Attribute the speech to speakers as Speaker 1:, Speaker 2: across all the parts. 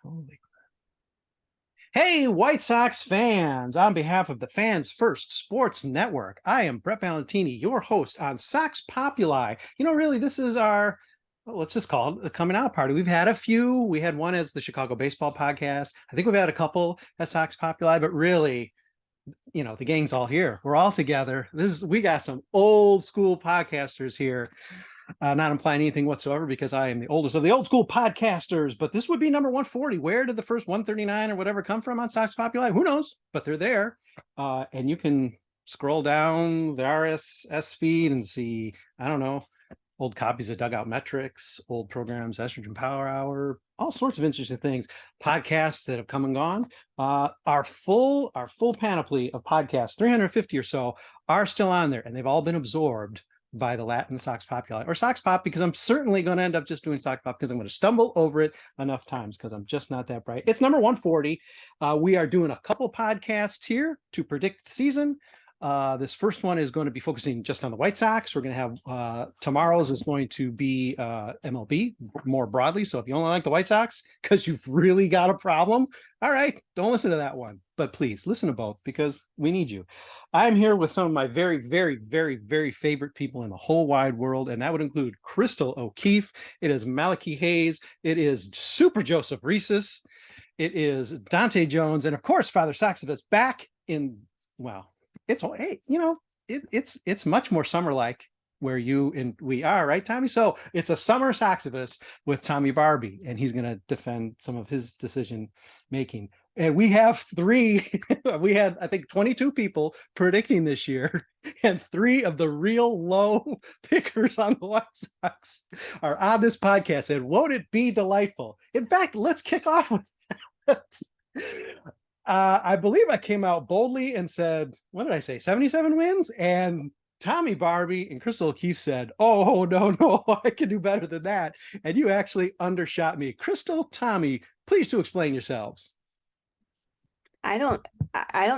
Speaker 1: Holy. Hey, White Sox fans! On behalf of the Fans First Sports Network, I am Brett Ballantini, your host on Sox Populi. Really, this is our, let's just call it a coming out party. We've had a few. We had one as the Chicago Baseball Podcast. I think we've had a couple as Sox Populi, but really, the gang's all here. We're all together. We got some old school podcasters here. Not implying anything whatsoever because I am the oldest of the old school podcasters, but this would be number 140. Where did the first 139 or whatever come from on Sox Populi? Who knows? But they're there. And you can scroll down the RSS feed and see, I don't know, old copies of Dugout Metrics, old programs, Estrogen Power Hour, all sorts of interesting things, podcasts that have come and gone. Our full panoply of podcasts, 350 or so, are still on there, and they've all been absorbed by the Latin Sox Populi, or Sox Pop, because I'm certainly going to end up just doing Sox Pop because I'm going to stumble over it enough times because I'm just not that bright. It's number 140. We are doing a couple podcasts here to predict the season. This first one is going to be focusing just on the White Sox. We're going to have tomorrow's is going to be MLB more broadly. So if you only like the White Sox because you've really got a problem, all right, don't listen to that one. But please listen to both because we need you. I'm here with some of my very, very, very, very favorite people in the whole wide world, and that would include Chrystal O'Keefe. It is Malachi Hayes. It is Super Joseph Resis. It is Dante Jones, and of course, Father Soxivus back in. Well, it's it's much more summer-like where you and we are, right, Tommy? So it's a summer Soxivus with Tommy Barbee, and he's going to defend some of his decision making. And we have three. We had, I think, 22 people predicting this year, and three of the real low pickers on the White Sox are on this podcast. And won't it be delightful? In fact, let's kick off with that. I believe I came out boldly and said, what did I say? 77 wins? And Tommy Barbee and Chrystal O'Keefe said, oh, no, I can do better than that. And you actually undershot me. Chrystal, Tommy, please to explain yourselves.
Speaker 2: I don't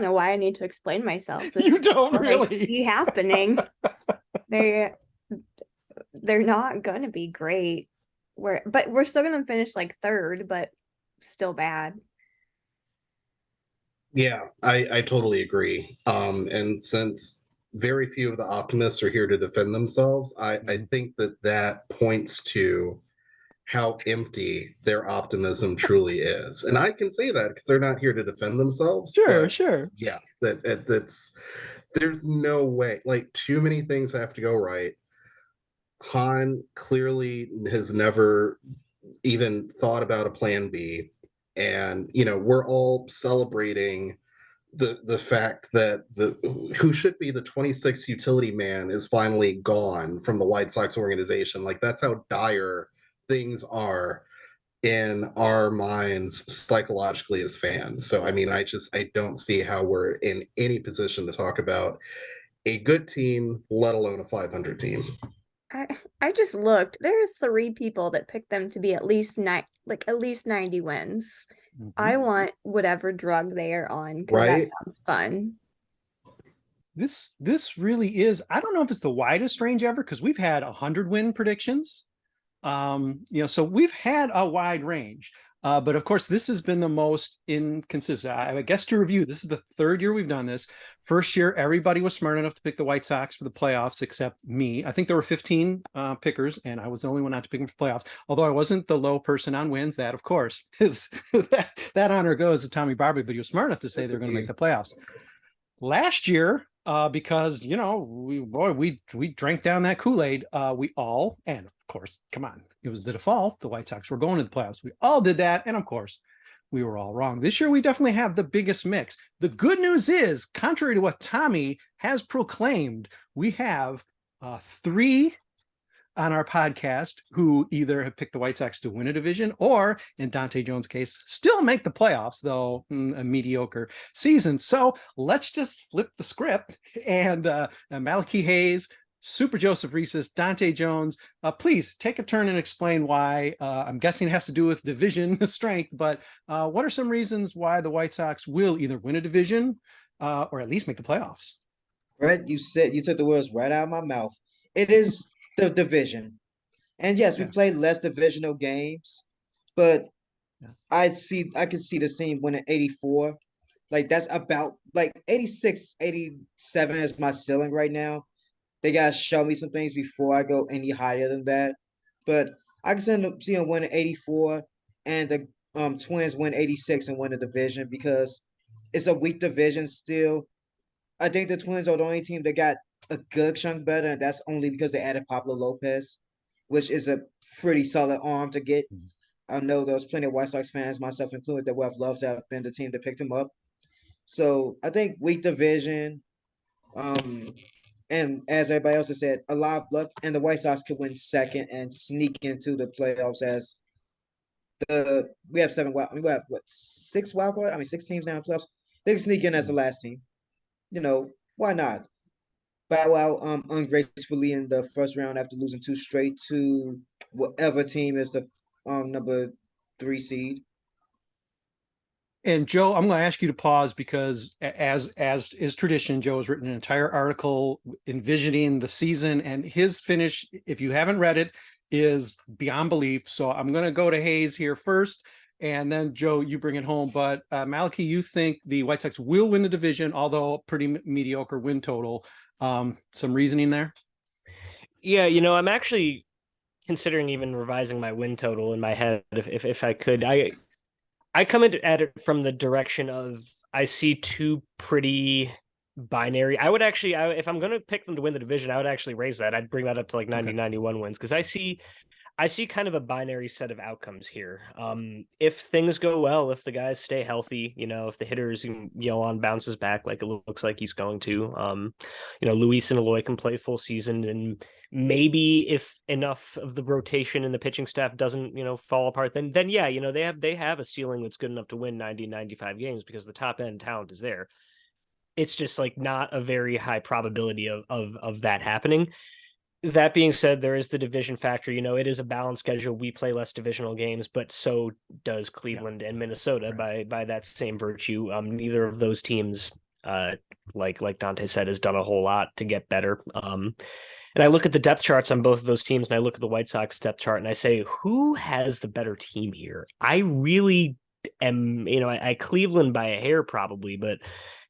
Speaker 2: know why I need to explain myself.
Speaker 1: You don't really.
Speaker 2: See happening. They're not going to be great. But we're still going to finish like third, but still bad.
Speaker 3: Yeah, I totally agree. And since very few of the optimists are here to defend themselves, I think that points to how empty their optimism truly is. And I can say that because they're not here to defend themselves.
Speaker 1: Sure.
Speaker 3: Yeah, that's there's no way. Like, too many things have to go right. Han clearly has never even thought about a plan B. And, we're all celebrating the fact that who should be the 26th utility man is finally gone from the White Sox organization. Like, that's how dire things are in our minds psychologically as fans. So, I mean, I don't see how we're in any position to talk about a good team, let alone a 500 team.
Speaker 2: I just looked. There are 3 people that picked them to be at least 90 wins. Mm-hmm. I want whatever drug they are on because that sounds fun.
Speaker 1: This really is. I don't know if it's the widest range ever because we've had 100 win predictions. So we've had a wide range. But of course, this has been the most inconsistent. I guess to review, this is the 3rd year we've done this. First year, everybody was smart enough to pick the White Sox for the playoffs, except me. I think there were 15 pickers, and I was the only one not to pick them for playoffs. Although I wasn't the low person on wins, that of course is that honor goes to Tommy Barbee. But he was smart enough to say they're going to make the playoffs. Last year, because we drank down that Kool-Aid, we all, and of course, come on, it was the default. The White Sox were going to the playoffs. We all did that, and of course, we were all wrong. This year, we definitely have the biggest mix. The good news is, contrary to what Tommy has proclaimed, we have 3 on our podcast who either have picked the White Sox to win a division or, in Dante Jones' case, still make the playoffs, though a mediocre season. So let's just flip the script. And Malachi Hayes, Super Joseph Resis, Dante Jones, please take a turn and explain why. I'm guessing it has to do with division strength, but what are some reasons why the White Sox will either win a division or at least make the playoffs?
Speaker 4: Brett, you took the words right out of my mouth. It is the division. And yes, we played less divisional games, but I could see this team winning 84. Like that's about like 86, 87 is my ceiling right now. They gotta show me some things before I go any higher than that. But I can see them winning 84 and the Twins win 86 and win the division because it's a weak division still. I think the Twins are the only team that got a good chunk better, and that's only because they added Pablo Lopez, which is a pretty solid arm to get. I know there's plenty of White Sox fans, myself included, that would have loved to have been the team that picked him up. So I think weak division, um, and as everybody else has said, a lot of luck, and the White Sox could win second and sneak into the playoffs as we have we have what 6 wild card? I mean 6 teams now in playoffs. They can sneak in as the last team. Why not? Bow out ungracefully in the first round after losing 2 straight to whatever team is the number 3 seed.
Speaker 1: And Joe, I'm going to ask you to pause because, as is tradition, Joe has written an entire article envisioning the season, and his finish, if you haven't read it, is beyond belief. So I'm going to go to Hayes here first, and then Joe, you bring it home. But Malachi, you think the White Sox will win the division, although pretty mediocre win total. Some reasoning there?
Speaker 5: Yeah, I'm actually considering even revising my win total in my head if I could. I come at it from the direction of I see 2 pretty binary. I would actually, if I'm going to pick them to win the division, I would actually raise that. I'd bring that up to like 90, 91 wins because I see kind of a binary set of outcomes here. If things go well, if the guys stay healthy, if the hitters, on bounces back like it looks like he's going to, Luis and Eloy can play full season, and maybe if enough of the rotation and the pitching staff doesn't, fall apart, then yeah, they have a ceiling that's good enough to win 90, 95 games because the top end talent is there. It's just like not a very high probability of that happening. That being said, there is the division factor. It is a balanced schedule. We play less divisional games, but so does Cleveland and Minnesota by that same virtue. Neither of those teams, like Dante said, has done a whole lot to get better. And I look at the depth charts on both of those teams, and I look at the White Sox depth chart, and I say, who has the better team here? I really am, I Cleveland by a hair probably, but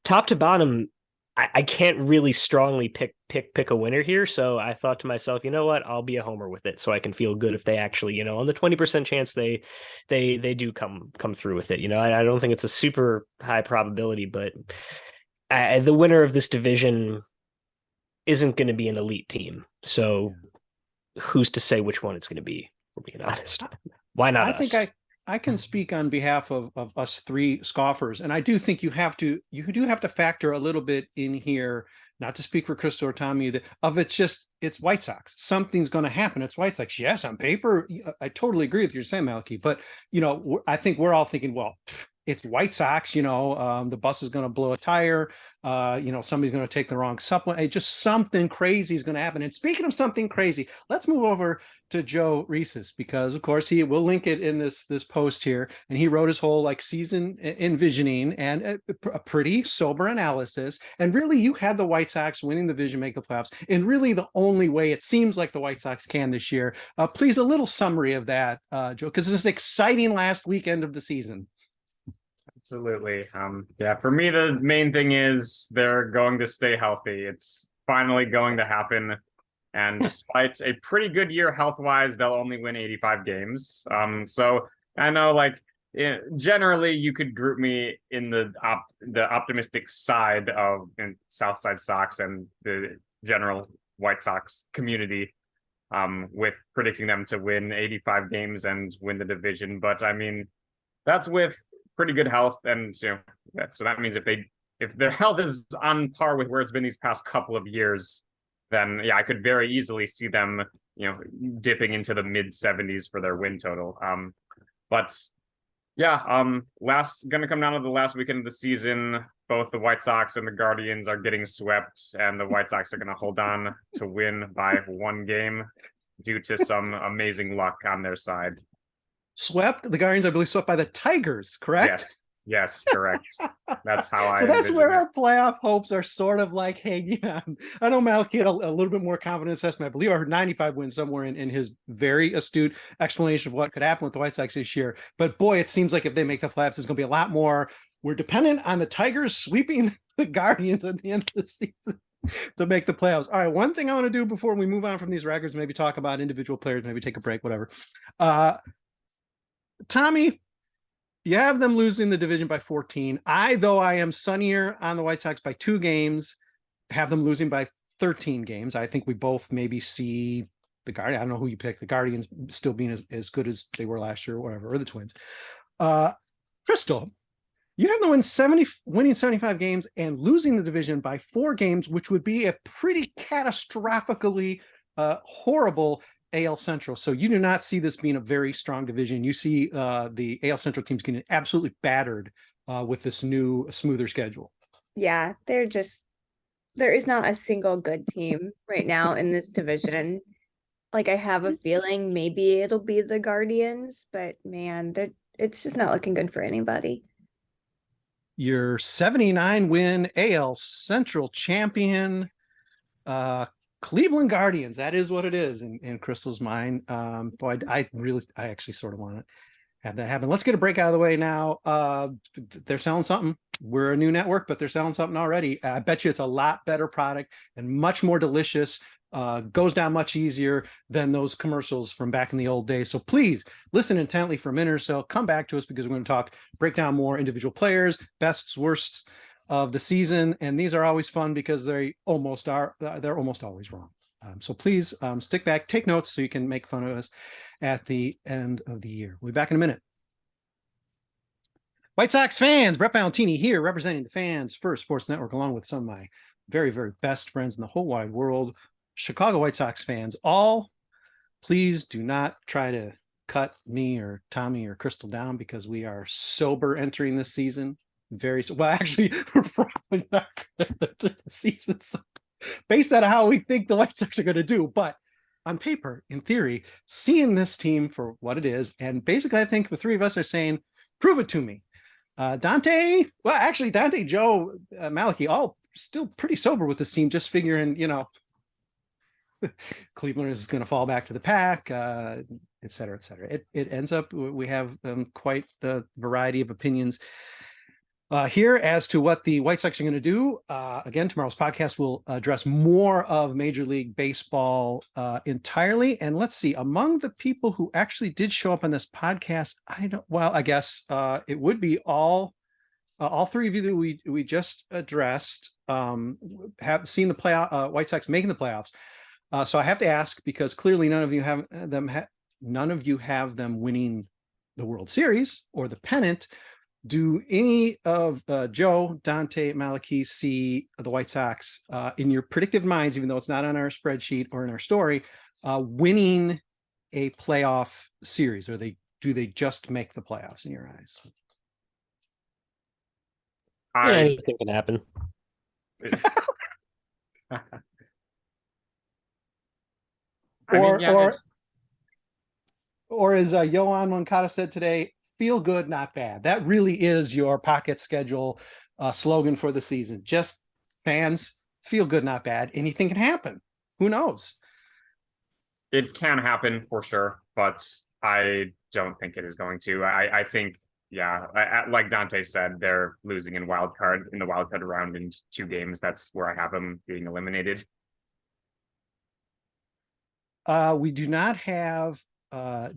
Speaker 5: top to bottom, I can't really strongly pick a winner here. So I thought to myself, you know what? I'll be a homer with it, so I can feel good if they actually, on the 20% chance they do come through with it. I don't think it's a super high probability, but the winner of this division isn't going to be an elite team. So who's to say which one it's going to be? For being honest, why not?
Speaker 1: I think I can speak on behalf of us 3 scoffers, and I do think you do have to factor a little bit in here, not to speak for Chrystal or Tommy, it's White Sox. Something's going to happen. It's White Sox. Yes, on paper, I totally agree with you saying, Malachi, but I think we're all thinking, well, it's White Sox, the bus is going to blow a tire, somebody's going to take the wrong supplement. Just something crazy is going to happen. And speaking of something crazy, let's move over to Joe Resis, because of course he will link it in this post here, and he wrote his whole season envisioning and a pretty sober analysis. And really, you had the White Sox winning the division, make the playoffs, and really the only way it seems like the White Sox can this year. Please, a little summary of that, Joe, because it's an exciting last weekend of the season.
Speaker 6: Absolutely. Yeah, for me, the main thing is they're going to stay healthy. It's finally going to happen. And despite a pretty good year health-wise, they'll only win 85 games. So I know, generally you could group me in the optimistic side of Southside Sox and the general White Sox community, with predicting them to win 85 games and win the division. But I mean, that's with pretty good health, and so that means if their health is on par with where it's been these past couple of years, then yeah, I could very easily see them dipping into the mid 70s for their win total. But yeah, gonna come down to the last weekend of the season. Both the White Sox and the Guardians are getting swept, and the White Sox are gonna hold on to win by 1 game due to some amazing luck on their side.
Speaker 1: Swept? The Guardians, I believe, swept by the Tigers, correct?
Speaker 6: Yes. Yes, correct. That's how I
Speaker 1: So that's
Speaker 6: envision
Speaker 1: where
Speaker 6: it.
Speaker 1: our playoff hopes are sort of like hanging on. I know Malachi had a little bit more confident assessment. I believe I heard 95 wins somewhere in his very astute explanation of what could happen with the White Sox this year. But boy, it seems like if they make the playoffs, it's going to be a lot more. We're dependent on the Tigers sweeping the Guardians at the end of the season to make the playoffs. All right, one thing I want to do before we move on from these records, maybe talk about individual players, maybe take a break, whatever. Tommy, you have them losing the division by 14. Though I am sunnier on the White Sox by 2 games, have them losing by 13 games. I think we both maybe see the Guardians. I don't know who you pick. The Guardians still being as good as they were last year or whatever, or the Twins. Chrystal, you have them winning 75 games and losing the division by 4 games, which would be a pretty catastrophically horrible AL Central. So you do not see this being a very strong division. You see the AL Central teams getting absolutely battered with this new smoother schedule.
Speaker 2: Yeah, there is not a single good team right now in this division. Like, I have a feeling maybe it'll be the Guardians, but man, it's just not looking good for anybody.
Speaker 1: Your 79 win AL Central champion, Cleveland Guardians. That is what it is in Crystal's mind. Boy, I actually sort of want to have that happen. Let's get a break out of the way now. They're selling something. We're a new network, but they're selling something already. I bet you it's a lot better product and much more delicious. Goes down much easier than those commercials from back in the old days. So please listen intently for a minute or so. Come back to us because we're going to break down more individual players, bests, worsts of the season. And these are always fun because they're almost always wrong. So please stick back, take notes so you can make fun of us at the end of the year. We'll be back in a minute. White Sox fans, Brett Ballantini here, representing the Fans First Sports Network, along with some of my very, very best friends in the whole wide world, Chicago White Sox fans. All, please do not try to cut me or Tommy or Chrystal down because we are sober entering this season. Actually, we're probably not going to enter the season based on how we think the White Sox are going to do. But on paper, in theory, seeing this team for what it is, and basically I think the three of us are saying, prove it to me. Dante, Joe, Malachi, all still pretty sober with this team, just figuring, Cleveland is going to fall back to the pack, et cetera, et cetera. It ends up, we have quite a variety of opinions here as to what the White Sox are going to do. Again, tomorrow's podcast will address more of Major League Baseball entirely. And let's see, among the people who actually did show up on this podcast, I guess it would be all 3 of you that we just addressed have seen the White Sox making the playoffs. So I have to ask, because clearly none of you have them winning the World Series or the pennant. Do any of Joe, Dante, Malachi see the White Sox in your predictive minds, even though it's not on our spreadsheet or in our story, winning a playoff series, or do they just make the playoffs in your eyes?
Speaker 5: Anything can happen.
Speaker 1: Or as Yohan Moncada said today, feel good, not bad. That really is your pocket schedule slogan for the season. Just fans, feel good, not bad. Anything can happen. Who knows?
Speaker 6: It can happen for sure, but I don't think it is going to. I think, like Dante said, they're losing in the wild card round in 2 games. That's where I have them being eliminated.
Speaker 1: We do not have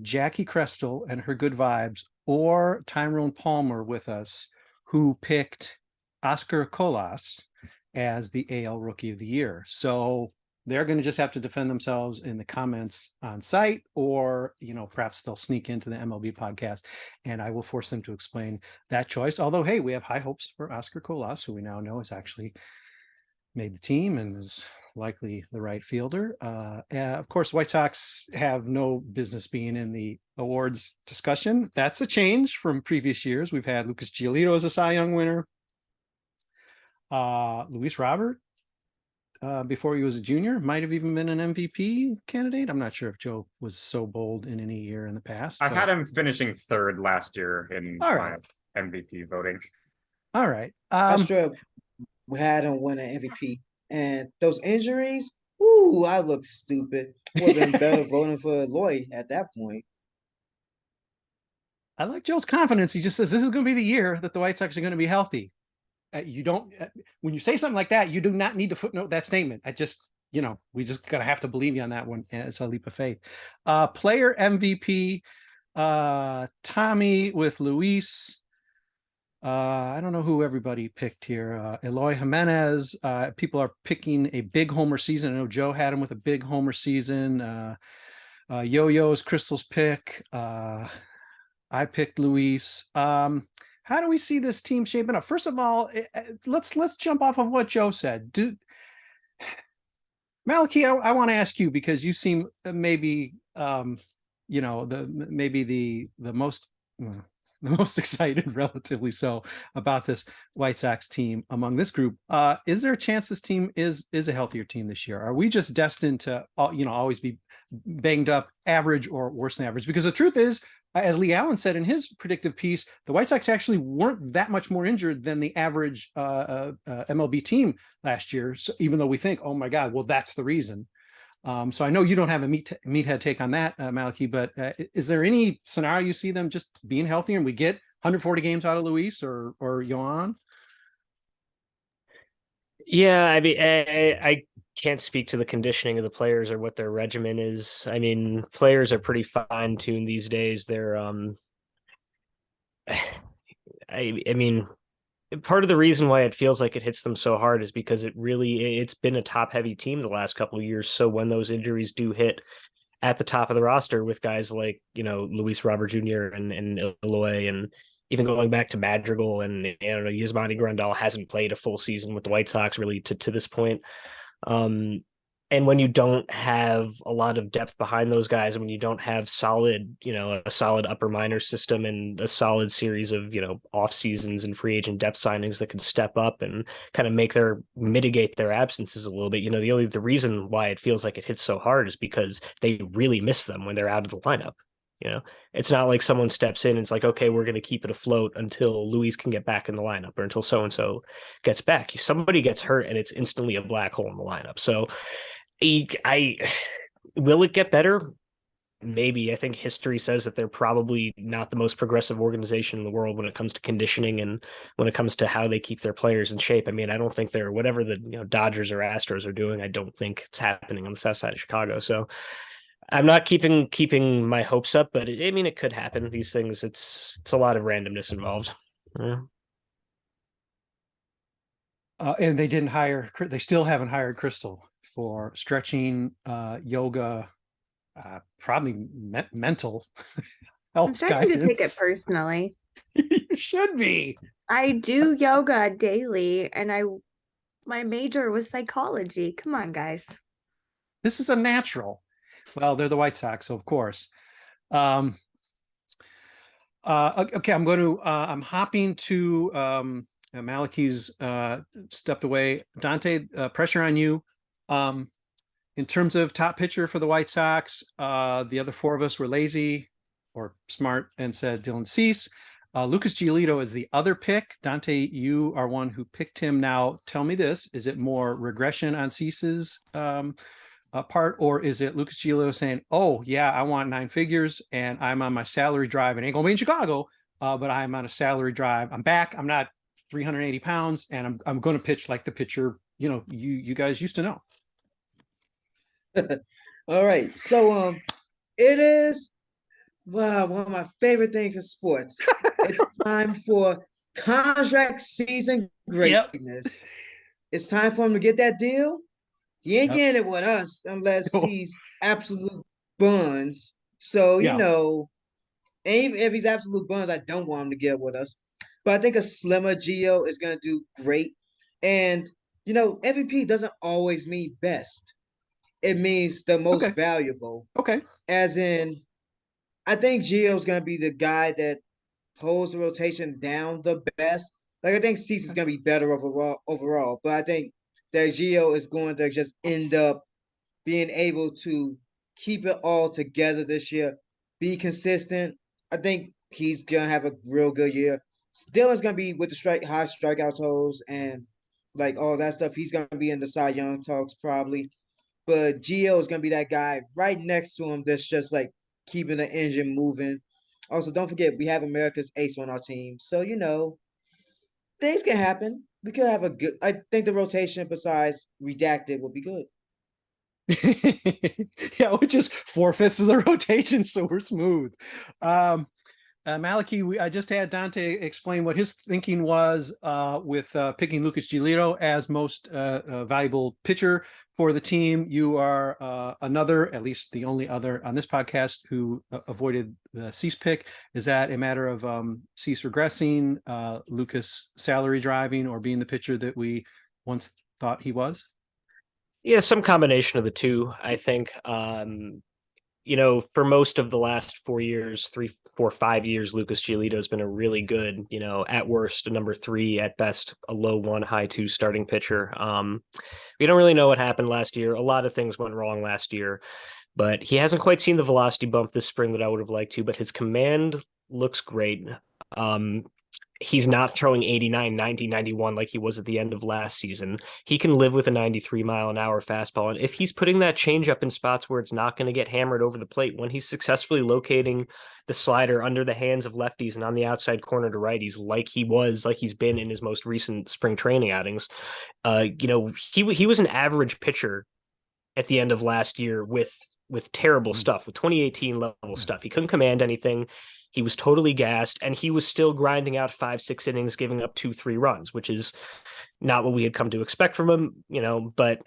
Speaker 1: Jackie Chrystal and her good vibes or Tyrone Palmer with us, who picked Oscar Colas as the AL Rookie of the Year. So they're going to just have to defend themselves in the comments on site, or perhaps they'll sneak into the MLB podcast and I will force them to explain that choice. Although, hey, we have high hopes for Oscar Colas, who we now know has actually made the team and is likely the right fielder. Of course, White Sox have no business being in the awards discussion. That's a change from previous years. We've had Lucas Giolito as a Cy Young winner. Luis Robert, before he was a junior, might have even been an MVP candidate. I'm not sure if Joe was so bold in any year in the past.
Speaker 6: I had him finishing 3rd last year in
Speaker 1: all right.
Speaker 6: MVP voting.
Speaker 1: All right.
Speaker 4: Astra had him win an MVP, and those injuries. Ooh, I look stupid. Would have been better voting for Lloyd at that point.
Speaker 1: I like Joe's confidence. He just says this is going to be the year that the White Sox are going to be healthy. You don't, when you say something like that, you do not need to footnote that statement. We just gotta have to believe you on that one. It's a leap of faith. Player MVP, Tommy with Luis. I don't know who everybody picked here. Eloy Jimenez. People are picking a big homer season. I know Joe had him with a big homer season. Yo-Yo's Crystal's pick. I picked Luis. How do we see this team shaping up? First of all, let's jump off of what Joe said. Malachi, I want to ask you because you seem maybe the most excited, relatively so, about this White Sox team among this group. Is there a chance this team is a healthier team this year? Are we just destined to always be banged up, average, or worse than average? Because the truth is, as Lee Allen said in his predictive piece, the White Sox actually weren't that much more injured than the average MLB team last year. So even though we think, oh my God, well, that's the reason. So I know you don't have a meathead take on that, Malachi, but is there any scenario you see them just being healthier and we get 140 games out of Luis or Yohan?
Speaker 5: Yeah, I mean, I can't speak to the conditioning of the players or what their regimen is. I mean, players are pretty fine-tuned these days. They're I mean, part of the reason why it feels like it hits them so hard is because it's been a top-heavy team the last couple of years. So when those injuries do hit at the top of the roster with guys like, Luis Robert Jr. and Eloy, and even going back to Madrigal and Yasmani Grandal hasn't played a full season with the White Sox really to this point. And when you don't have a lot of depth behind those guys, and when you don't have a solid upper minor system and a solid series of, off seasons and free agent depth signings that can step up and kind of mitigate their absences a little bit, the reason why it feels like it hits so hard is because they really miss them when they're out of the lineup. It's not like someone steps in and it's like, okay, we're going to keep it afloat until Luis can get back in the lineup or until so-and-so gets back. Somebody gets hurt and it's instantly a black hole in the lineup. So will it get better? Maybe. I think history says that they're probably not the most progressive organization in the world when it comes to conditioning and when it comes to how they keep their players in shape. I mean, I don't think they're whatever the Dodgers or Astros are doing. I don't think it's happening on the south side of Chicago. So I'm not keeping my hopes up, but it could happen. These things, it's a lot of randomness involved. Yeah.
Speaker 1: And they still haven't hired Chrystal for stretching, yoga, probably mental health
Speaker 2: I'm starting to take it
Speaker 1: guidance.
Speaker 2: personally.
Speaker 1: You should be.
Speaker 2: I do yoga daily, and my major was psychology. Come on, guys.
Speaker 1: This is a natural. Well, they're the White Sox, so of course. Okay, I'm hopping to Malachi's stepped away. Dante, pressure on you. In terms of top pitcher for the White Sox, the other four of us were lazy or smart and said Dylan Cease. Lucas Giolito is the other pick. Dante, you are one who picked him. Now, tell me this: is it more regression on Cease's part, or is it Lucas Giolito saying, "Oh yeah, I want 9 figures, and I'm on my salary drive, and ain't gonna be in Chicago, but I'm on a salary drive. I'm back. I'm not 380 pounds, and I'm going to pitch like the pitcher you guys used to know."
Speaker 4: All right, so it is one of my favorite things in sports. It's time for contract season greatness. Yep. It's time for him to get that deal. He ain't getting it with us unless he's absolute buns. So, and even if he's absolute buns, I don't want him to get with us. But I think a slimmer Gio is going to do great. And, MVP doesn't always mean best. It means the most valuable.
Speaker 1: Okay.
Speaker 4: As in, I think Gio's going to be the guy that holds the rotation down the best. Like, I think Cease is going to be better overall. But I think that Gio is going to just end up being able to keep it all together this year, be consistent. I think he's going to have a real good year. Dylan's gonna be with the high strikeout totals and like all that stuff. He's gonna be in the Cy Young talks probably. But Gio is gonna be that guy right next to him that's just like keeping the engine moving. Also, don't forget we have America's ace on our team, so things can happen. We could have a good. I think the rotation besides redacted will be good.
Speaker 1: Yeah, which is 4/5 of the rotation, so we're smooth. Malachi, I just had Dante explain what his thinking was with picking Lucas Giolito as most valuable pitcher for the team. You are another, at least the only other on this podcast who avoided the Cease pick. Is that a matter of Cease regressing, Lucas salary driving, or being the pitcher that we once thought he was?
Speaker 5: Yeah, some combination of the two, I think. For most of the last 4 years, 3, 4, 5 years, Lucas Giolito has been a really good, at worst, a number 3, at best, a low 1, high 2 starting pitcher. We don't really know what happened last year. A lot of things went wrong last year, but he hasn't quite seen the velocity bump this spring that I would have liked to, but his command looks great. He's not throwing 89, 90, 91 like he was at the end of last season. He can live with a 93-mile-an-hour fastball. And if he's putting that changeup in spots where it's not going to get hammered over the plate, when he's successfully locating the slider under the hands of lefties and on the outside corner to righties, like he's been in his most recent spring training outings, he was an average pitcher at the end of last year with terrible stuff, with 2018 level stuff. He couldn't command anything. He was totally gassed, and he was still grinding out 5, 6 innings, giving up 2, 3 runs, which is not what we had come to expect from him, but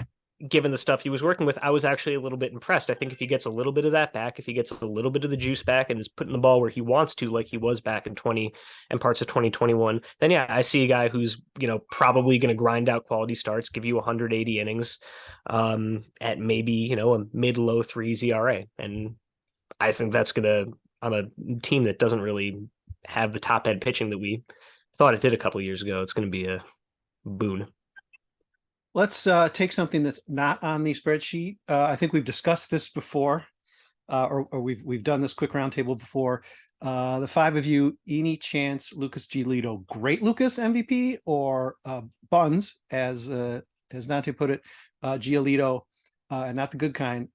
Speaker 5: given the stuff he was working with, I was actually a little bit impressed. I think if he gets a little bit of that back, if he gets a little bit of the juice back and is putting the ball where he wants to, like he was back in 20 and parts of 2021, then yeah, I see a guy who's, probably going to grind out quality starts, give you 180 innings at maybe, a mid-low 3s ERA. And I think that's going to, on a team that doesn't really have the top end pitching that we thought it did a couple of years ago, it's going to be a boon.
Speaker 1: Let's take something that's not on the spreadsheet. I think we've discussed this before, or we've done this quick roundtable before. The 5 of you, any chance Lucas Giolito, great Lucas MVP, or Buns, as Dante put it, Giolito, and not the good kind,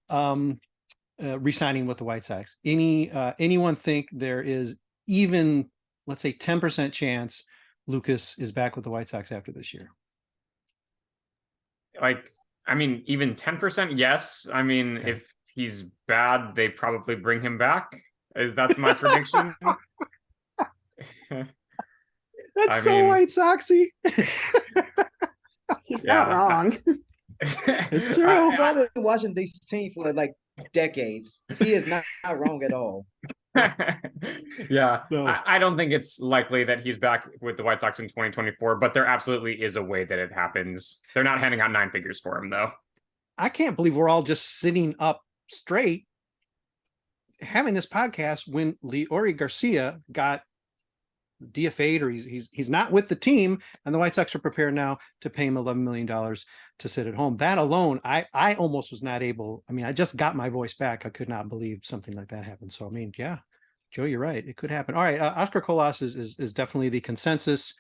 Speaker 1: re-signing with the White Sox? Anyone think there is even, let's say, 10% chance Lucas is back with the White Sox after this year?
Speaker 6: Even 10%, yes. Okay. If he's bad, they probably bring him back. That's my prediction.
Speaker 1: That's so White Soxy.
Speaker 2: He's not wrong.
Speaker 1: It's true.
Speaker 4: I've been watching this team for like decades. He is not wrong at all.
Speaker 6: Yeah,
Speaker 1: no.
Speaker 6: I don't think it's likely that he's back with the White Sox in 2024, but there absolutely is a way that it happens. They're not handing out 9 figures for him, though.
Speaker 1: I can't believe we're all just sitting up straight having this podcast when Leori Garcia got DFA'd, or he's not with the team, and the White Sox are prepared now to pay him $11 million to sit at home. That alone, I almost was not able. I just got my voice back. I could not believe something like that happened. So yeah, Joe, you're right. It could happen. All right, Oscar Colas is definitely the consensus.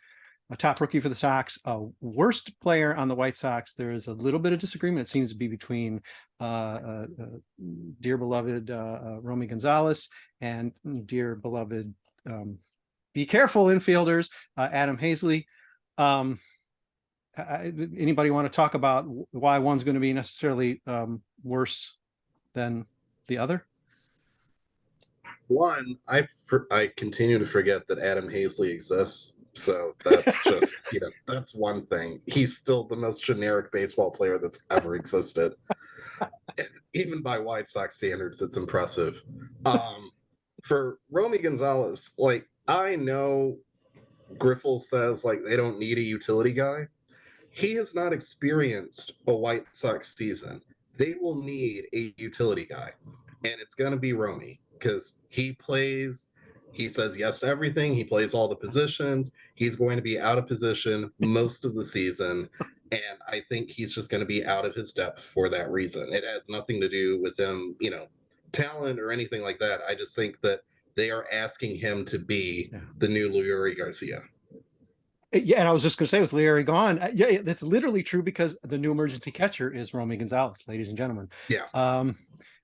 Speaker 1: A top rookie for the Sox. Worst player on the White Sox. There is a little bit of disagreement. It seems to be between dear beloved Romy Gonzalez and dear beloved be careful infielders, Adam Hazley. Anybody want to talk about why one's going to be necessarily worse than the other?
Speaker 3: One, I continue to forget that Adam Hazley exists. So that's just, that's one thing. He's still the most generic baseball player that's ever existed. Even by White Sox standards, it's impressive. For Romy Gonzalez, I know Griffel says they don't need a utility guy. He has not experienced a White Sox season. They will need a utility guy, and it's going to be Romy, because he says yes to everything. He plays all the positions. He's going to be out of position most of the season, and I think he's just going to be out of his depth for that reason. It has nothing to do with him, talent or anything like that. I just think that they are asking him to be the new Lurie Garcia.
Speaker 1: Yeah, and I was just going to say with Larry gone, yeah, that's literally true because the new emergency catcher is Romy Gonzalez, ladies and gentlemen.
Speaker 3: Yeah.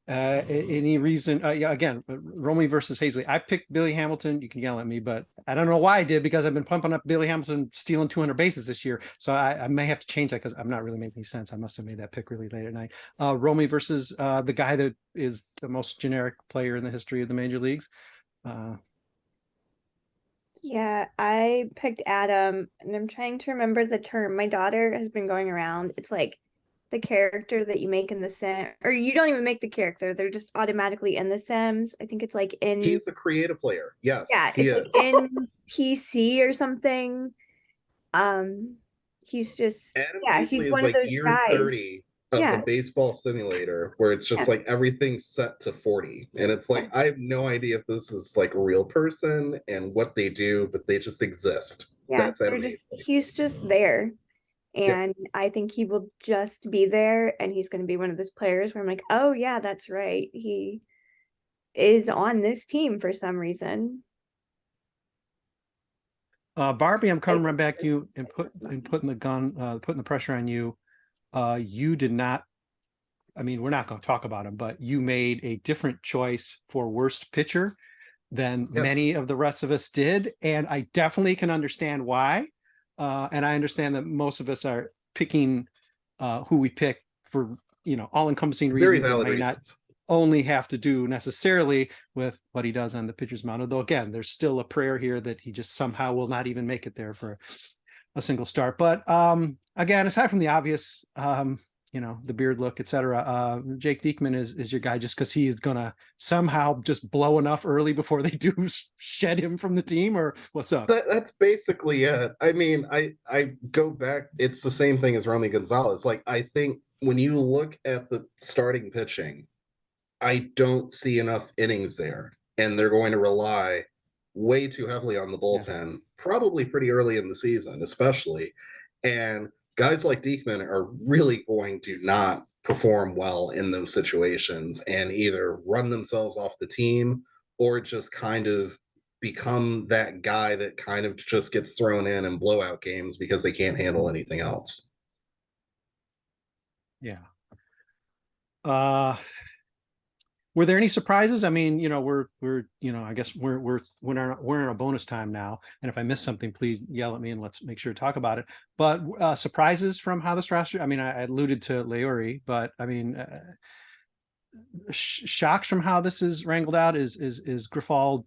Speaker 1: Any reason? Yeah, again, Romy versus Hazley. I picked Billy Hamilton. You can yell at me, but I don't know why I did because I've been pumping up Billy Hamilton stealing 200 bases this year. So I may have to change that because I'm not really making sense. I must have made that pick really late at night. Romy versus the guy that is the most generic player in the history of the major leagues.
Speaker 2: Yeah, I picked Adam, and I'm trying to remember the term. My daughter has been going around. It's like the character that you make in the sim, or you don't even make the character. They're just automatically in the Sims. I think it's like in,
Speaker 3: He's a creative player. Yes,
Speaker 2: yeah,
Speaker 3: he
Speaker 2: it's
Speaker 3: is.
Speaker 2: like in PC or something. He's just,
Speaker 3: Adam
Speaker 2: yeah,
Speaker 3: Hazley
Speaker 2: he's
Speaker 3: is
Speaker 2: one of
Speaker 3: like
Speaker 2: those
Speaker 3: year
Speaker 2: guys.
Speaker 3: 30 of the
Speaker 2: Yeah,
Speaker 3: baseball simulator where it's just
Speaker 2: yeah,
Speaker 3: like everything's set to 40. And it's like, I have no idea if this is like a real person and what they do, but they just exist.
Speaker 2: yeah.
Speaker 3: That's Adam Hazley.
Speaker 2: He's just there.
Speaker 3: Yep.
Speaker 2: And I think he will just be there, and he's going to be one of those players where I'm like, oh, yeah, that's right. He is on this team for some reason.
Speaker 1: Barbee, I'm coming
Speaker 2: I-
Speaker 1: right back to you and putting the pressure on you. You did not. I mean, we're not going to talk about him, but you made a different choice for worst pitcher than
Speaker 3: Yes.
Speaker 1: many of the rest of us did, and I definitely can understand why. And I understand that most of us are picking who we pick for all-encompassing
Speaker 3: Very
Speaker 1: reasons that
Speaker 3: valid
Speaker 1: may not
Speaker 3: reasons.
Speaker 1: only have to do necessarily with what he does on the pitcher's mound. Although again, there's still a prayer here that he just somehow will not even make it there for a single start. But again, aside from the obvious, the beard look, etc. Jake Diekman is your guy just because he is gonna somehow just blow enough early before they do shed him from the team, or what's up?
Speaker 3: That's basically it. I mean, I go back, it's the same thing as Romy Gonzalez. Like, I think when you look at the starting pitching, I don't see enough innings there, and they're going to rely way too heavily on the bullpen, probably pretty early in the season, especially. And guys like Diekman are really going to not perform well in those situations and either run themselves off the team or just kind of become that guy that kind of just gets thrown in blowout games because they can't handle anything else.
Speaker 1: Yeah. Were there any surprises? I mean, we're I guess we're in a bonus time now, and if I miss something, please yell at me and let's make sure to talk about it. But surprises from how this roster. I mean, I alluded to Leori, but I mean, shocks from how this is wrangled out is Grifol,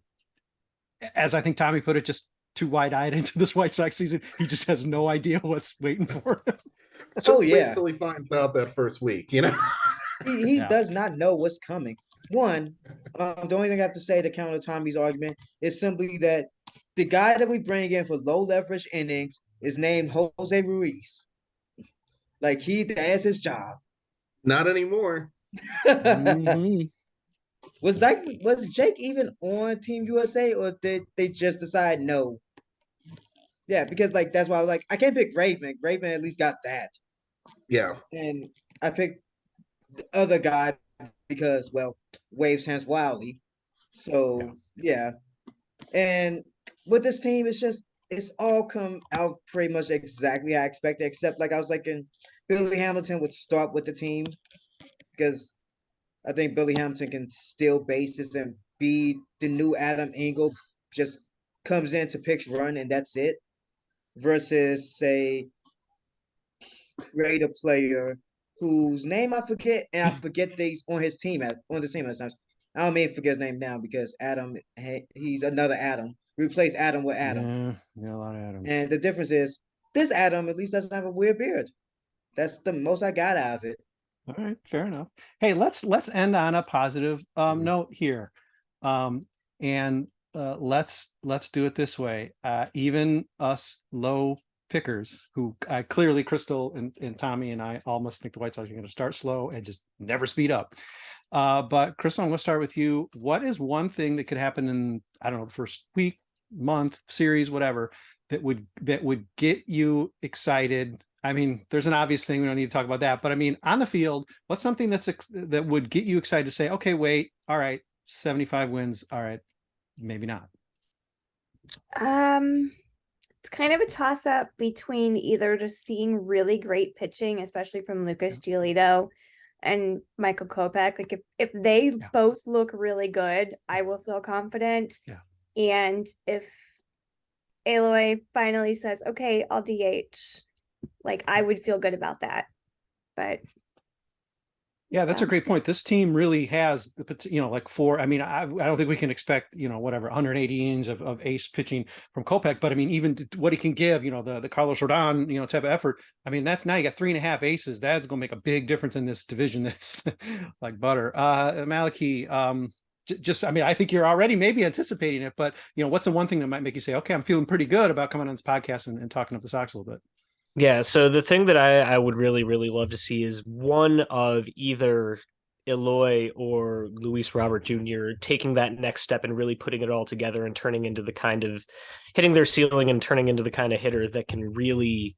Speaker 1: as I think Tommy put it, just too wide-eyed into this White Sox season. He just has no idea what's waiting for him.
Speaker 3: Just
Speaker 4: yeah.
Speaker 3: wait until he finds out that first week,
Speaker 4: He
Speaker 1: Yeah.
Speaker 4: does not know what's coming. One, the only thing I have to say to counter Tommy's argument is simply that the guy that we bring in for low leverage innings is named Jose Ruiz. Like that's his job.
Speaker 3: Not anymore.
Speaker 1: Mhm.
Speaker 4: Was Jake even on Team USA, or did they just decide no? Yeah, because like that's why I was like, I can't pick Raven. Raven at least got that.
Speaker 3: Yeah.
Speaker 4: And I picked the other guy because, well, Waves hands wildly. So yeah. And with this team, it's all come out pretty much exactly how I expected, except like I was like in Billy Hamilton would start with the team because I think Billy Hamilton can steal bases and be the new Adam Engel, just comes in to pitch run and that's it. Versus say create a player whose name I forget, and I forget that he's on his team on the team at times. I don't mean to forget his name now because Adam, he's another Adam. Replace Adam with Adam.
Speaker 1: Yeah, a lot of Adams.
Speaker 4: And the difference is this Adam at least doesn't have a weird beard. That's the most I got out of it.
Speaker 1: All right, fair enough. Hey, let's end on a positive note here. And let's do it this way. Even us low pickers who clearly Chrystal and Tommy and I all must think the White Sox are going to start slow and just never speed up. But Chrystal, I'm going to start with you. What is one thing that could happen in, I don't know, the first week, month, series, whatever, that would get you excited? I mean, there's an obvious thing. We don't need to talk about that. But I mean, on the field, what's something that would get you excited to say, okay, wait, all right, 75 wins. All right, maybe not.
Speaker 2: it's kind of a toss up between either just seeing really great pitching, especially from Lucas Giolito and Michael Kopech. Like if they both look really good, I will feel confident.
Speaker 1: Yeah.
Speaker 2: And if Eloy finally says, okay, I'll DH, like I would feel good about that. But
Speaker 1: yeah, that's a great point. This team really has the, like I mean, I don't think we can expect, whatever, 180 innings of ace pitching from Kopech, but I mean, even what he can give, the Carlos Rodon, type of effort. I mean, that's now you got 3.5 aces. That's going to make a big difference in this division. That's like butter. Malachi, just, I mean, I think you're already maybe anticipating it, but what's the one thing that might make you say, okay, I'm feeling pretty good about coming on this podcast and talking up the Sox a little bit?
Speaker 5: Yeah, so the thing that I would really, really love to see is one of either Eloy or Luis Robert Jr. taking that next step and really putting it all together and turning into the kind of hitting their ceiling and turning into the kind of hitter that can really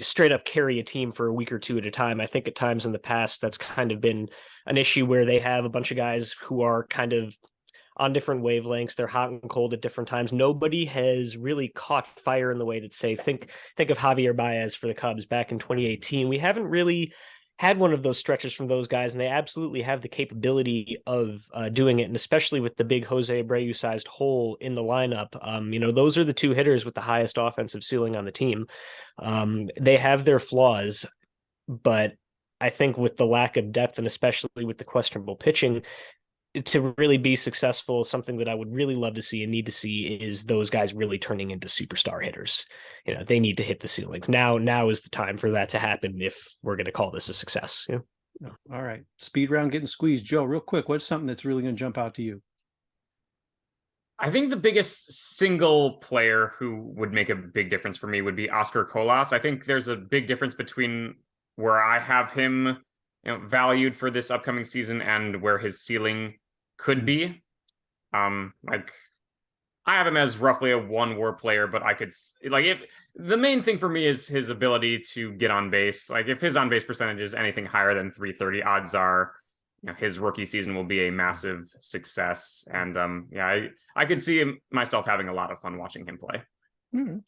Speaker 5: straight up carry a team for a week or two at a time. I think at times in the past that's kind of been an issue where they have a bunch of guys who are kind of on different wavelengths. They're hot and cold at different times. Nobody has really caught fire in the way that, say, think of Javier Baez for the Cubs back in 2018. We haven't really had one of those stretches from those guys, and they absolutely have the capability of doing it. And especially with the big Jose Abreu sized hole in the lineup, those are the two hitters with the highest offensive ceiling on the team. They have their flaws, but I think with the lack of depth and especially with the questionable pitching, to really be successful, something that I would really love to see and need to see is those guys really turning into superstar hitters. They need to hit the ceilings. Now is the time for that to happen if we're going to call this a success.
Speaker 1: All right. Speed round getting squeezed. Joe, real quick, what's something that's really going to jump out to you?
Speaker 6: I think the biggest single player who would make a big difference for me would be Oscar Colas. I think there's a big difference between where I have him valued for this upcoming season and where his ceiling could be. Like I have him as roughly a 1 WAR player, but I could the main thing for me is his ability to get on base. Like if his on base percentage is anything higher than 330, odds are his rookie season will be a massive success. And I could see myself having a lot of fun watching him play.
Speaker 1: Mm-hmm.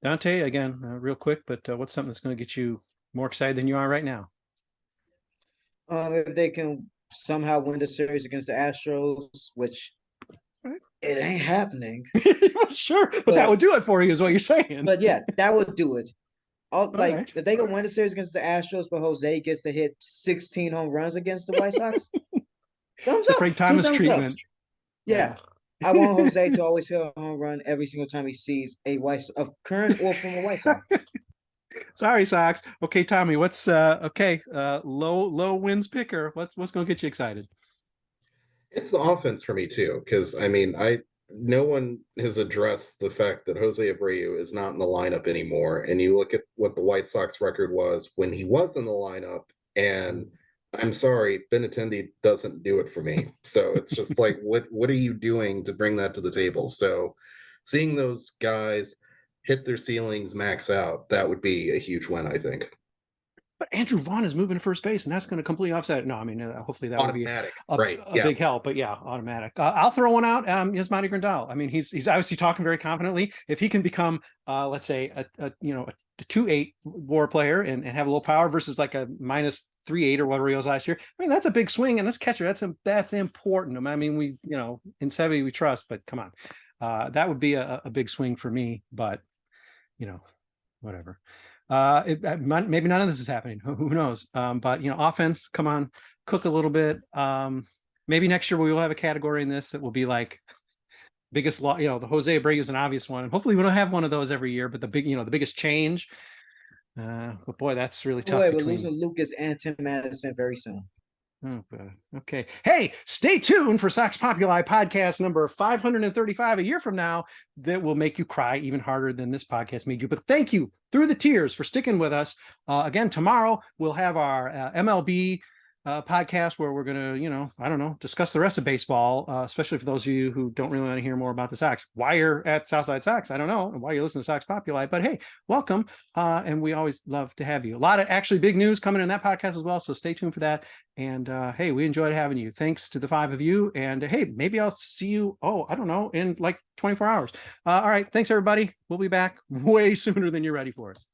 Speaker 1: Dante, again, real quick, but what's something that's going to get you more excited than you are right now?
Speaker 4: If they can somehow win the series against the Astros, which it ain't happening.
Speaker 1: Sure, but that would do it for you, is what you're saying.
Speaker 4: But yeah, that would do it.
Speaker 1: Right.
Speaker 4: If they can win the series against the Astros, but Jose gets to hit 16 home runs against the White Sox, thumbs
Speaker 1: the
Speaker 4: up.
Speaker 1: Frank Thomas treatment.
Speaker 4: Yeah. I want Jose to always hit a home run every single time he sees a current or former White Sox.
Speaker 1: Sorry, Sox. Okay, Tommy, what's low wins picker? What's going to get you excited?
Speaker 3: It's the offense for me too, because I mean, no one has addressed the fact that Jose Abreu is not in the lineup anymore. And you look at what the White Sox record was when he was in the lineup, and I'm sorry, Benintendi doesn't do it for me. So it's just like, what are you doing to bring that to the table? So seeing those guys hit their ceilings, max out, that would be a huge win, I think.
Speaker 1: But Andrew Vaughn is moving to first base, and that's going to completely offset it. No, I mean, hopefully that
Speaker 3: automatic,
Speaker 1: would be a big help. But yeah, automatic. I'll throw one out. Yasmani Grandal. I mean, he's obviously talking very confidently. If he can become, let's say, a 2.8 WAR player and have a little power versus like a -3.8 or whatever he was last year. I mean, that's a big swing, and this catcher, that's important. I mean, we in Sevy we trust, but come on, that would be a big swing for me. But whatever. Maybe none of this is happening. Who knows? But offense, come on, cook a little bit. Maybe next year we will have a category in this that will be like biggest law. The Jose Abreu is an obvious one, and hopefully we don't have one of those every year. But the biggest change. But boy, that's really tough.
Speaker 4: We're losing Lucas and Tim Madison very soon.
Speaker 1: Oh, okay. Hey, stay tuned for Sox Populi podcast number 535 a year from now that will make you cry even harder than this podcast made you. But thank you through the tears for sticking with us. Again, tomorrow we'll have our MLB podcast where we're going to, I don't know, discuss the rest of baseball, especially for those of you who don't really want to hear more about the Sox. Why you're at Southside Sox, I don't know, and why you listen to Sox Populi, but hey, welcome. And we always love to have you. A lot of actually big news coming in that podcast as well, so stay tuned for that. And hey, we enjoyed having you. Thanks to the 5 of you. And hey, maybe I'll see you, I don't know, in like 24 hours. All right, thanks everybody. We'll be back way sooner than you're ready for us.